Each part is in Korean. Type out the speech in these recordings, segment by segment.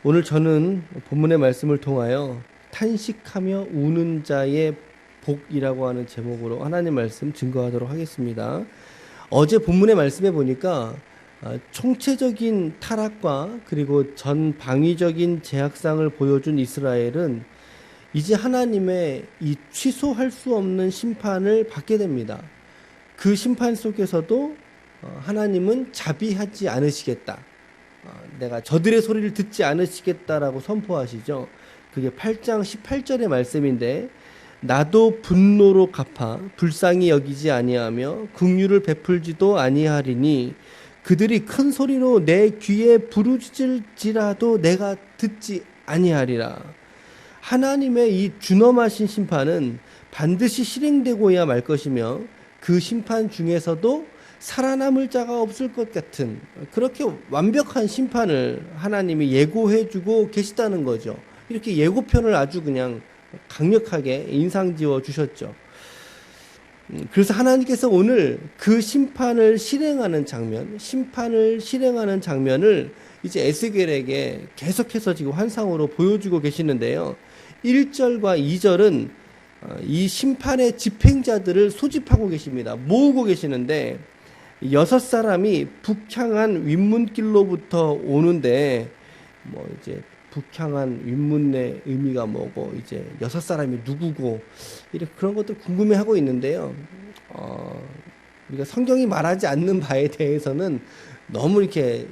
오늘 저는 본문의 말씀을 통하여 탄식하며 우는 자의 복이라고 하는 제목으로 하나님 말씀 증거하도록 하겠습니다. 어제 본문의 말씀에 보니까 총체적인 타락과 그리고 전 방위적인 제약상을 보여준 이스라엘은 이제 하나님의 이 취소할 수 없는 심판을 받게 됩니다. 그 심판 속에서도 하나님은 자비하지 않으시겠다. 내가 저들의 소리를 듣지 않으시겠다라고 선포하시죠. 그게 8장 18절의 말씀인데, 나도 분노로 갚아 불쌍히 여기지 아니하며 긍휼을 베풀지도 아니하리니 그들이 큰 소리로 내 귀에 부르짖을지라도 내가 듣지 아니하리라. 하나님의 이 준엄하신 심판은 반드시 실행되고야 말 것이며, 그 심판 중에서도 살아남을 자가 없을 것 같은 그렇게 완벽한 심판을 하나님이 예고해주고 계시다는 거죠. 이렇게 예고편을 아주 그냥 강력하게 인상지어 주셨죠. 그래서 하나님께서 오늘 그 심판을 실행하는 장면을 이제 에스겔에게 계속해서 지금 환상으로 보여주고 계시는데요. 1절과 2절은 이 심판의 집행자들을 소집하고 계십니다. 모으고 계시는데, 6사람이 북향한 윗문길로부터 오는데, 이제 북향한 윗문의 의미가 뭐고, 이제 6사람이 누구고, 이렇게 그런 것들 궁금해하고 있는데요. 우리가 성경이 말하지 않는 바에 대해서는 너무 이렇게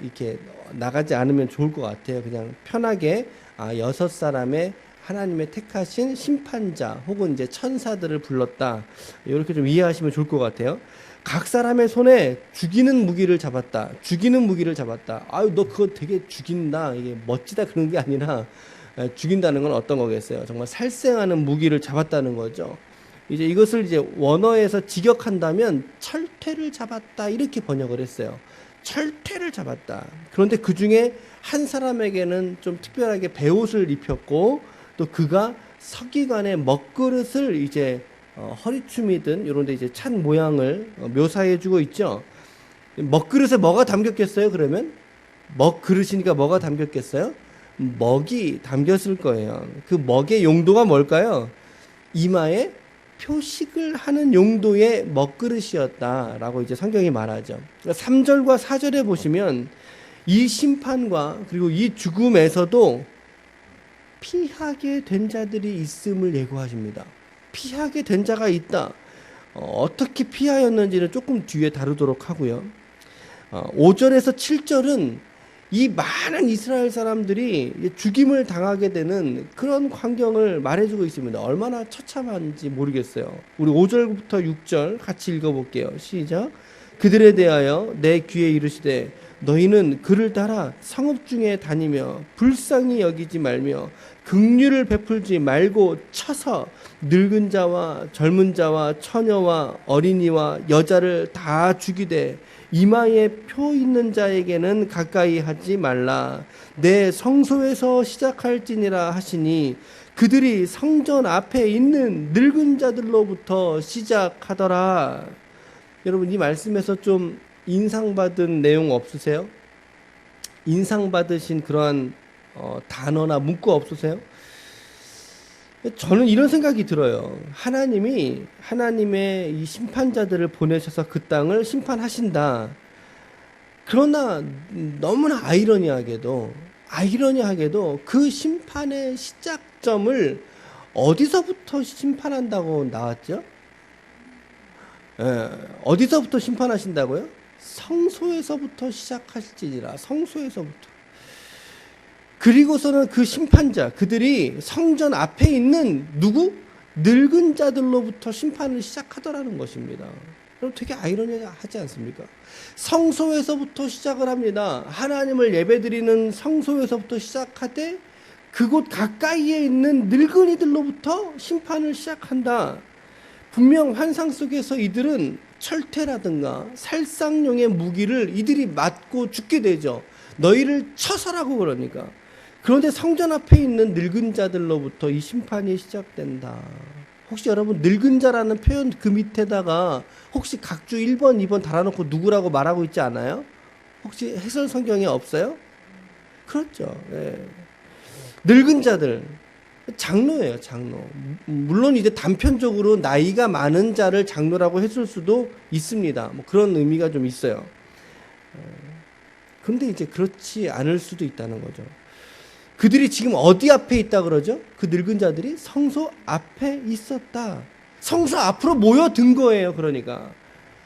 나가지 않으면 좋을 것 같아요. 그냥 편하게 6사람의 하나님의 택하신 심판자 혹은 이제 천사들을 불렀다, 이렇게 좀 이해하시면 좋을 것 같아요. 각 사람의 손에 죽이는 무기를 잡았다. 아유, 너 그거 되게 죽인다, 이게 멋지다, 그런 게 아니라 죽인다는 건 어떤 거겠어요? 정말 살생하는 무기를 잡았다는 거죠. 이제 이것을 이제 원어에서 직역한다면 철퇴를 잡았다, 이렇게 번역을 했어요. 철퇴를 잡았다. 그런데 그 중에 한 사람에게는 좀 특별하게 베옷을 입혔고, 또 그가 서기관의 먹그릇을 이제 허리춤이든 이런 데 이제 찬 모양을 묘사해 주고 있죠. 먹그릇에 뭐가 담겼겠어요? 그러면 먹그릇이니까 뭐가 담겼겠어요? 먹이 담겼을 거예요. 그 먹의 용도가 뭘까요? 이마에 표식을 하는 용도의 먹그릇이었다라고 이제 성경이 말하죠. 3절과 4절에 보시면 이 심판과 그리고 이 죽음에서도 피하게 된 자들이 있음을 예고하십니다. 피하게 된 자가 있다. 어떻게 피하였는지는 조금 뒤에 다루도록 하고요. 5절에서 7절은 이 많은 이스라엘 사람들이 죽임을 당하게 되는 그런 광경을 말해주고 있습니다. 얼마나 처참한지 모르겠어요. 우리 5절부터 6절 같이 읽어볼게요. 시작. 그들에 대하여 내 귀에 이르시되 너희는 그를 따라 성읍 중에 다니며 불쌍히 여기지 말며 긍휼을 베풀지 말고 쳐서 늙은 자와 젊은 자와 처녀와 어린이와 여자를 다 죽이되 이마에 표 있는 자에게는 가까이 하지 말라. 내 성소에서 시작할지니라 하시니 그들이 성전 앞에 있는 늙은 자들로부터 시작하더라. 여러분, 이 말씀에서 좀 인상받은 내용 없으세요? 인상받으신 그러한 단어나 문구 없으세요? 저는 이런 생각이 들어요. 하나님이 하나님의 이 심판자들을 보내셔서 그 땅을 심판하신다. 그러나 너무나 아이러니하게도 그 심판의 시작점을 어디서부터 심판한다고 나왔죠? 어디서부터 심판하신다고요? 성소에서부터 시작하실지니라. 성소에서부터. 그리고서는 그 심판자, 그들이 성전 앞에 있는 누구? 늙은 자들로부터 심판을 시작하더라는 것입니다. 그럼 되게 아이러니하지 않습니까? 성소에서부터 시작을 합니다. 하나님을 예배드리는 성소에서부터 시작하되 그곳 가까이에 있는 늙은이들로부터 심판을 시작한다. 분명 환상 속에서 이들은 철퇴라든가 살상용의 무기를 이들이 맞고 죽게 되죠. 너희를 쳐서라고 그러니까. 그런데 성전 앞에 있는 늙은 자들로부터 이 심판이 시작된다. 혹시 여러분 늙은 자라는 표현 그 밑에다가 혹시 각주 1번, 2번 달아놓고 누구라고 말하고 있지 않아요? 혹시 해설 성경에 없어요? 그렇죠. 예. 늙은 자들, 장로예요, 장로. 물론 이제 단편적으로 나이가 많은 자를 장로라고 했을 수도 있습니다. 뭐 그런 의미가 좀 있어요. 근데 이제 그렇지 않을 수도 있다는 거죠. 그들이 지금 어디 앞에 있다 그러죠? 그 늙은 자들이 성소 앞에 있었다. 성소 앞으로 모여든 거예요. 그러니까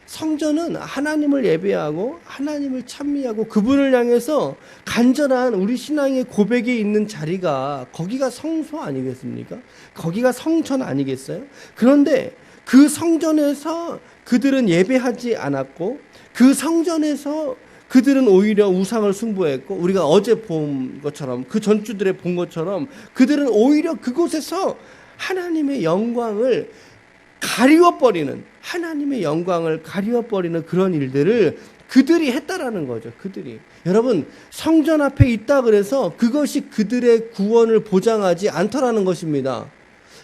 성전은 하나님을 예배하고 하나님을 찬미하고 그분을 향해서 간절한 우리 신앙의 고백이 있는 자리가, 거기가 성소 아니겠습니까? 거기가 성전 아니겠어요? 그런데 그 성전에서 그들은 예배하지 않았고, 그 성전에서 그들은 오히려 우상을 숭배했고, 우리가 어제 본 것처럼, 그 전주들에 본 것처럼 그들은 오히려 그곳에서 하나님의 영광을 가리워버리는, 하나님의 영광을 가리워버리는 그런 일들을 그들이 했다라는 거죠. 그들이. 여러분, 성전 앞에 있다 그래서 그것이 그들의 구원을 보장하지 않더라는 것입니다.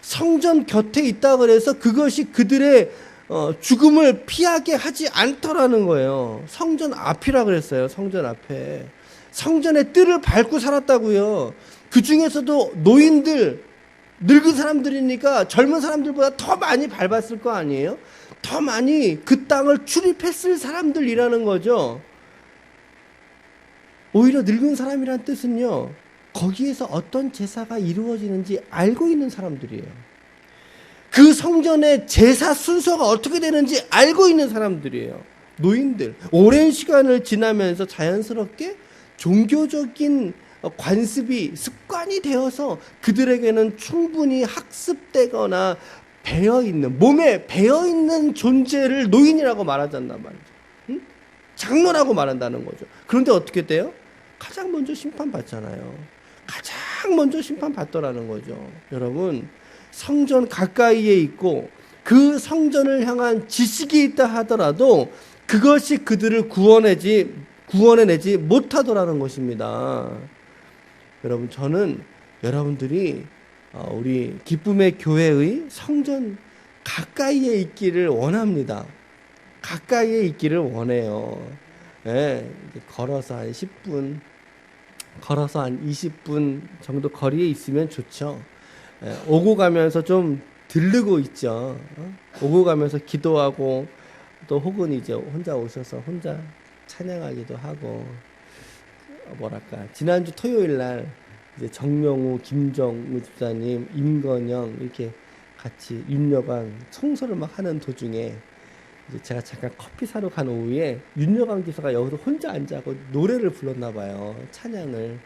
성전 곁에 있다 그래서 그것이 그들의 죽음을 피하게 하지 않더라는 거예요. 성전 앞이라 그랬어요. 성전 앞에. 성전의 뜰을 밟고 살았다고요. 그 중에서도 노인들, 늙은 사람들이니까 젊은 사람들보다 더 많이 밟았을 거 아니에요? 더 많이 그 땅을 출입했을 사람들이라는 거죠. 오히려 늙은 사람이란 뜻은요, 거기에서 어떤 제사가 이루어지는지 알고 있는 사람들이에요. 그 성전의 제사 순서가 어떻게 되는지 알고 있는 사람들이에요. 노인들. 오랜 시간을 지나면서 자연스럽게 종교적인 관습이 습관이 되어서 그들에게는 충분히 학습되거나 배어있는, 몸에 배어있는 존재를 노인이라고 말하잔단 말이죠. 응? 장로라고 말한다는 거죠. 그런데 어떻게 돼요? 가장 먼저 심판받잖아요. 가장 먼저 심판받더라는 거죠. 여러분, 성전 가까이에 있고 그 성전을 향한 지식이 있다 하더라도 그것이 그들을 구원해내지 못하더라는 것입니다. 여러분, 저는 여러분들이 우리 기쁨의 교회의 성전 가까이에 있기를 원합니다. 가까이에 있기를 원해요. 네, 걸어서 한 10분, 걸어서 한 20분 정도 거리에 있으면 좋죠. 네, 오고 가면서 좀 들르고 있죠. 오고 가면서 기도하고, 또 혹은 이제 혼자 오셔서 혼자 찬양하기도 하고, 뭐랄까, 지난주 토요일 날 이제 정명우, 김정우 집사님, 임건영 이렇게 같이 윤여강 청소를 막 하는 도중에 이제 제가 잠깐 커피 사러 간 오후에 윤여강 집사가 여기서 혼자 앉아고 노래를 불렀나 봐요. 찬양을.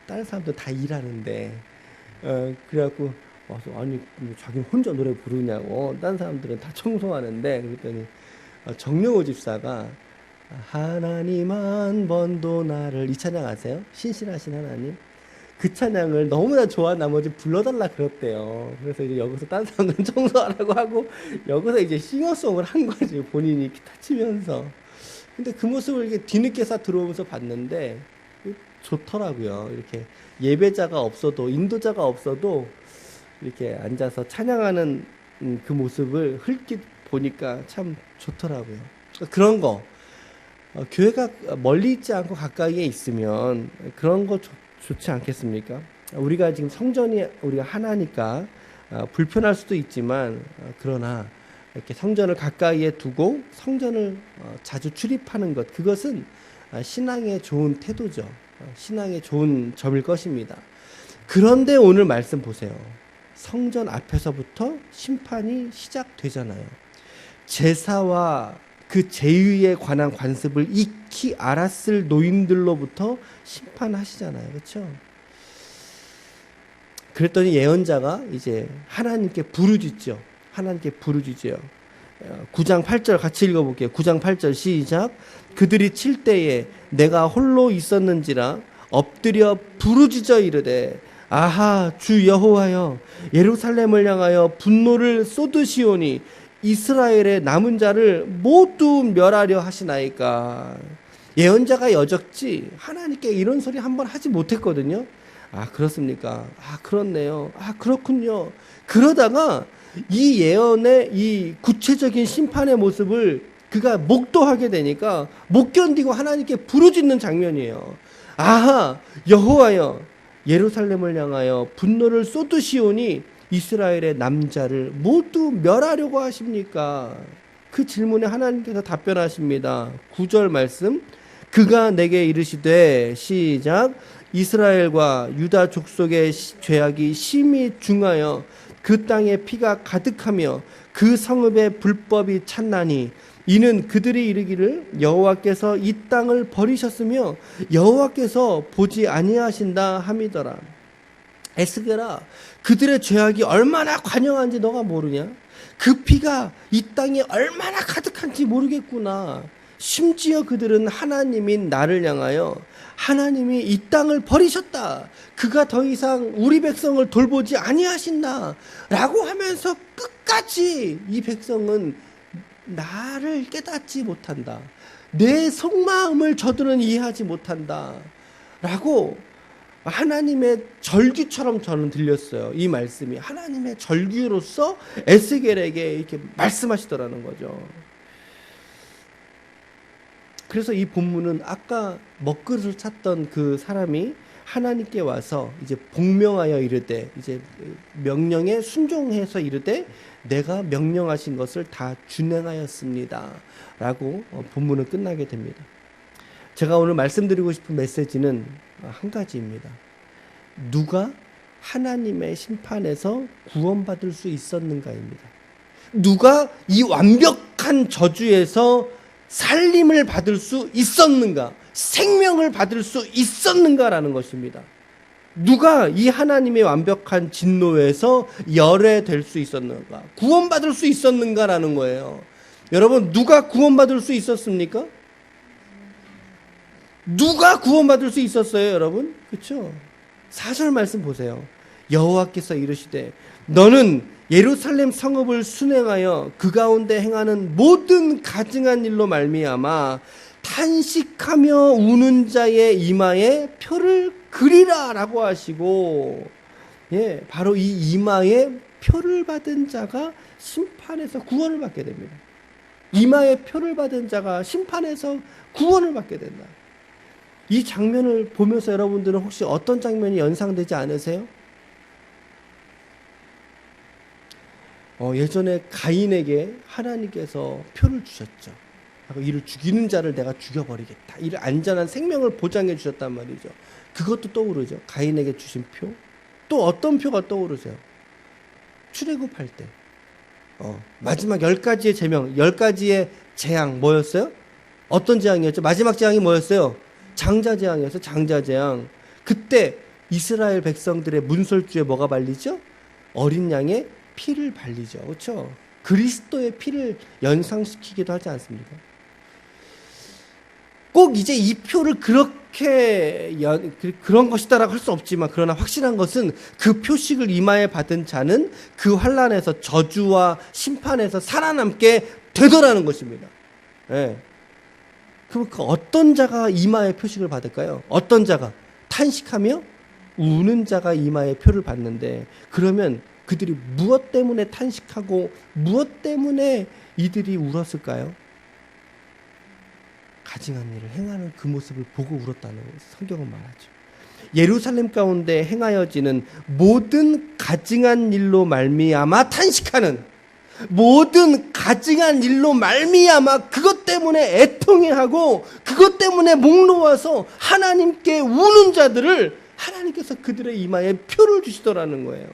다른 사람들 다 일하는데 그래갖고 와서, 아니 자기는 혼자 노래 부르냐고, 다른 사람들은 다 청소하는데. 그랬더니 정명호 집사가 하나님 한 번도 나를, 이 찬양 아세요? 신실하신 하나님. 그 찬양을 너무나 좋아한 나머지 불러달라 그랬대요. 그래서 이제 여기서 딴 사람들은 청소하라고 하고 여기서 이제 싱어송을 한 거지, 본인이 기타 치면서. 근데 그 모습을 이렇게 뒤늦게서 들어오면서 봤는데 좋더라고요. 이렇게 예배자가 없어도, 인도자가 없어도 이렇게 앉아서 찬양하는 그 모습을 흘낏 보니까 참 좋더라고요. 그런 거, 교회가 멀리 있지 않고 가까이에 있으면 그런 거 좋지 않겠습니까? 우리가 지금 성전이 우리가 하나니까 불편할 수도 있지만, 그러나 이렇게 성전을 가까이에 두고 성전을 자주 출입하는 것, 그것은 신앙의 좋은 태도죠. 신앙의 좋은 점일 것입니다. 그런데 오늘 말씀 보세요. 성전 앞에서부터 심판이 시작되잖아요. 제사와 그 제의에 관한 관습을 익히 알았을 노인들로부터 심판하시잖아요. 그렇죠? 그랬더니 예언자가 이제 하나님께 부르짖죠. 하나님께 부르짖어요. 9장 8절 같이 읽어볼게요. 9장 8절 시작. 그들이 칠 때에 내가 홀로 있었는지라 엎드려 부르짖어 이르되, 아하 주 여호와여, 예루살렘을 향하여 분노를 쏟으시오니 이스라엘의 남은 자를 모두 멸하려 하시나이까. 예언자가 여적지 하나님께 이런 소리 한번 하지 못했거든요. 아 그렇습니까? 아 그렇네요. 아 그렇군요. 그러다가 이 예언의 이 구체적인 심판의 모습을 그가 목도하게 되니까 못 견디고 하나님께 부르짖는 장면이에요. 아하 여호와여, 예루살렘을 향하여 분노를 쏟으시오니 이스라엘의 남자를 모두 멸하려고 하십니까? 그 질문에 하나님께서 답변하십니다. 9절 말씀. 그가 내게 이르시되 시작. 이스라엘과 유다 족속의 죄악이 심히 중하여 그 땅에 피가 가득하며 그 성읍에 불법이 찼나니 이는 그들이 이르기를 여호와께서 이 땅을 버리셨으며 여호와께서 보지 아니하신다 함이더라. 에스겔아, 그들의 죄악이 얼마나 관영한지 너가 모르냐? 그 피가 이 땅에 얼마나 가득한지 모르겠구나. 심지어 그들은 하나님인 나를 향하여 하나님이 이 땅을 버리셨다. 그가 더 이상 우리 백성을 돌보지 아니하신다. 라고 하면서 끝까지 이 백성은 나를 깨닫지 못한다. 내 속마음을 저들은 이해하지 못한다. 라고 하나님의 절규처럼 저는 들렸어요. 이 말씀이 하나님의 절규로서 에스겔에게 이렇게 말씀하시더라는 거죠. 그래서 이 본문은 아까 먹그릇을 찾던 그 사람이 하나님께 와서 이제 복명하여 이르되, 이제 명령에 순종해서 이르되 내가 명령하신 것을 다 준행하였습니다 라고 본문은 끝나게 됩니다. 제가 오늘 말씀드리고 싶은 메시지는 한 가지입니다. 누가 하나님의 심판에서 구원받을 수 있었는가입니다. 누가 이 완벽한 저주에서 살림을 받을 수 있었는가, 생명을 받을 수 있었는가라는 것입니다. 누가 이 하나님의 완벽한 진노에서 열애될 수 있었는가, 구원받을 수 있었는가라는 거예요. 여러분, 누가 구원받을 수 있었습니까? 누가 구원받을 수 있었어요, 여러분? 그렇죠? 4절 말씀 보세요. 여호와께서 이르시되 너는 예루살렘 성읍을 순행하여 그 가운데 행하는 모든 가증한 일로 말미암아 탄식하며 우는 자의 이마에 표를 그리라 라고 하시고, 예, 바로 이 이마에 표를 받은 자가 심판에서 구원을 받게 됩니다. 이마에 표를 받은 자가 심판에서 구원을 받게 된다. 이 장면을 보면서 여러분들은 혹시 어떤 장면이 연상되지 않으세요? 예전에 가인에게 하나님께서 표를 주셨죠. 이를 죽이는 자를 내가 죽여버리겠다. 이를 안전한 생명을 보장해 주셨단 말이죠. 그것도 떠오르죠. 가인에게 주신 표. 또 어떤 표가 떠오르세요? 출애굽할 때 마지막 10가지의 제명, 10가지의 재앙 뭐였어요? 어떤 재앙이었죠? 마지막 재앙이 뭐였어요? 장자재앙이었어요. 장자재앙. 그때 이스라엘 백성들의 문설주에 뭐가 발리죠? 어린 양의 피를 발리죠. 그렇죠? 그리스도의 피를 연상시키기도 하지 않습니까? 꼭 이제 이 표를 그렇게 그런 것이다라고 할 수 없지만, 그러나 확실한 것은 그 표식을 이마에 받은 자는 그 환난에서, 저주와 심판에서 살아남게 되더라는 것입니다. 예. 그럼 그 어떤 자가 이마에 표식을 받을까요? 어떤 자가? 탄식하며 우는 자가 이마에 표를 받는데, 그러면 그들이 무엇 때문에 탄식하고 무엇 때문에 이들이 울었을까요? 가증한 일을 행하는 그 모습을 보고 울었다는 성경은 말하죠. 예루살렘 가운데 행하여지는 모든 가증한 일로 말미암아 탄식하는, 모든 가증한 일로 말미암아 그것 때문에 애통해하고 그것 때문에 목 놓아서 하나님께 우는 자들을 하나님께서 그들의 이마에 표를 주시더라는 거예요.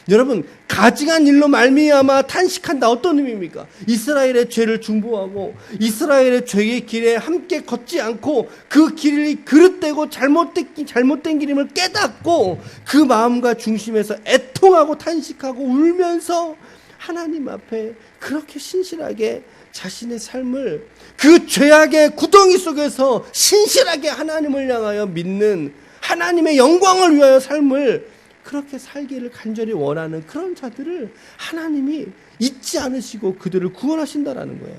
여러분, 가증한 일로 말미암아 탄식한다. 어떤 의미입니까? 이스라엘의 죄를 중보하고 이스라엘의 죄의 길에 함께 걷지 않고 그 길이 그릇되고 잘못된 길임을 깨닫고 그 마음과 중심에서 애통하고 탄식하고 울면서 하나님 앞에 그렇게 신실하게 자신의 삶을 그 죄악의 구덩이 속에서 신실하게 하나님을 향하여 믿는, 하나님의 영광을 위하여 삶을 그렇게 살기를 간절히 원하는 그런 자들을 하나님이 잊지 않으시고 그들을 구원하신다라는 거예요.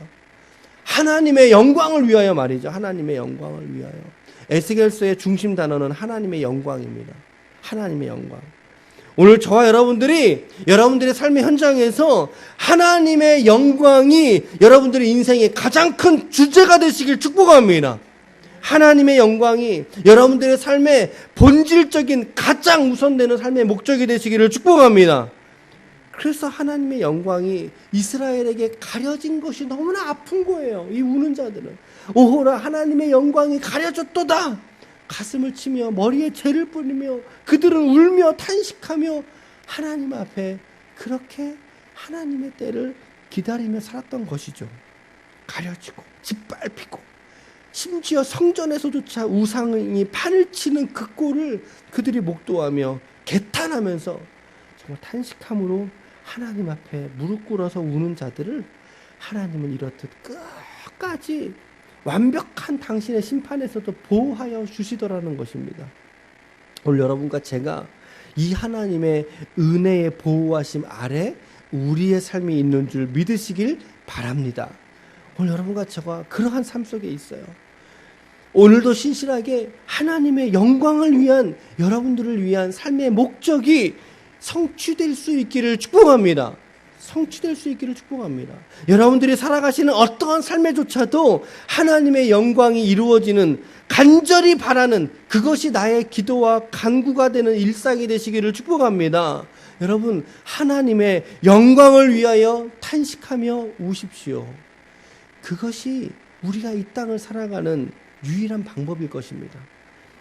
하나님의 영광을 위하여 말이죠. 하나님의 영광을 위하여. 에스겔서의 중심 단어는 하나님의 영광입니다. 하나님의 영광. 오늘 저와 여러분들이 여러분들의 삶의 현장에서 하나님의 영광이 여러분들의 인생의 가장 큰 주제가 되시길 축복합니다. 하나님의 영광이 여러분들의 삶의 본질적인 가장 우선되는 삶의 목적이 되시기를 축복합니다. 그래서 하나님의 영광이 이스라엘에게 가려진 것이 너무나 아픈 거예요. 이 우는 자들은 오호라 하나님의 영광이 가려졌도다 가슴을 치며 머리에 죄를 뿌리며 그들은 울며 탄식하며 하나님 앞에 그렇게 하나님의 때를 기다리며 살았던 것이죠. 가려지고 짓밟히고 심지어 성전에서조차 우상이 판을 치는 그 꼴을 그들이 목도하며 개탄하면서 정말 탄식함으로 하나님 앞에 무릎 꿇어서 우는 자들을 하나님은 이렇듯 끝까지 완벽한 당신의 심판에서도 보호하여 주시더라는 것입니다. 오늘 여러분과 제가 이 하나님의 은혜의 보호하심 아래 우리의 삶이 있는 줄 믿으시길 바랍니다. 오늘 여러분과 제가 그러한 삶 속에 있어요. 오늘도 신실하게 하나님의 영광을 위한 여러분들을 위한 삶의 목적이 성취될 수 있기를 축복합니다. 성취될 수 있기를 축복합니다. 여러분들이 살아가시는 어떠한 삶에조차도 하나님의 영광이 이루어지는 간절히 바라는 그것이 나의 기도와 간구가 되는 일상이 되시기를 축복합니다. 여러분 하나님의 영광을 위하여 탄식하며 우십시오. 그것이 우리가 이 땅을 살아가는 유일한 방법일 것입니다.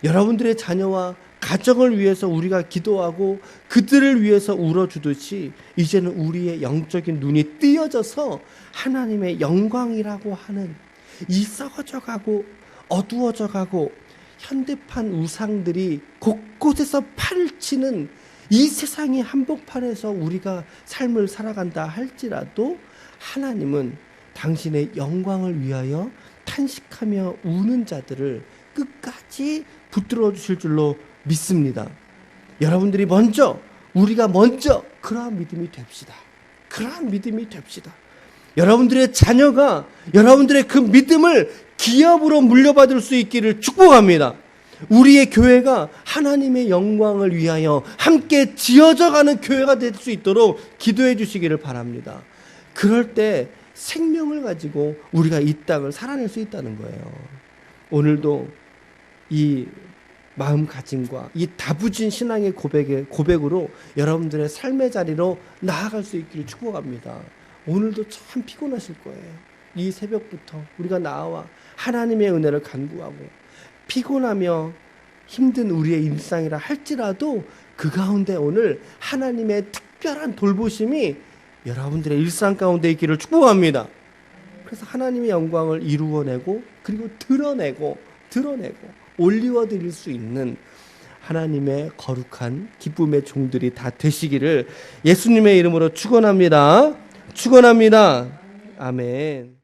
여러분들의 자녀와 가정을 위해서 우리가 기도하고 그들을 위해서 울어주듯이 이제는 우리의 영적인 눈이 띄어져서 하나님의 영광이라고 하는 이 썩어져가고 어두워져가고 현대판 우상들이 곳곳에서 팔을 치는 이 세상의 한복판에서 우리가 삶을 살아간다 할지라도 하나님은 당신의 영광을 위하여 탄식하며 우는 자들을 끝까지 붙들어 주실 줄로 믿습니다. 여러분들이 우리가 먼저 그러한 믿음이 됩시다. 그러한 믿음이 됩시다. 여러분들의 자녀가 여러분들의 그 믿음을 기업으로 물려받을 수 있기를 축복합니다. 우리의 교회가 하나님의 영광을 위하여 함께 지어져가는 교회가 될 수 있도록 기도해 주시기를 바랍니다. 그럴 때 생명을 가지고 우리가 이 땅을 살아낼 수 있다는 거예요. 오늘도 이 마음가짐과 이 다부진 신앙의 고백으로 여러분들의 삶의 자리로 나아갈 수 있기를 축복합니다. 오늘도 참 피곤하실 거예요. 이 새벽부터 우리가 나와 하나님의 은혜를 간구하고 피곤하며 힘든 우리의 일상이라 할지라도 그 가운데 오늘 하나님의 특별한 돌보심이 여러분들의 일상 가운데 있기를 축복합니다. 그래서 하나님의 영광을 이루어내고 그리고 드러내고 올리워드릴 수 있는 하나님의 거룩한 기쁨의 종들이 다 되시기를 예수님의 이름으로 축원합니다. 아멘.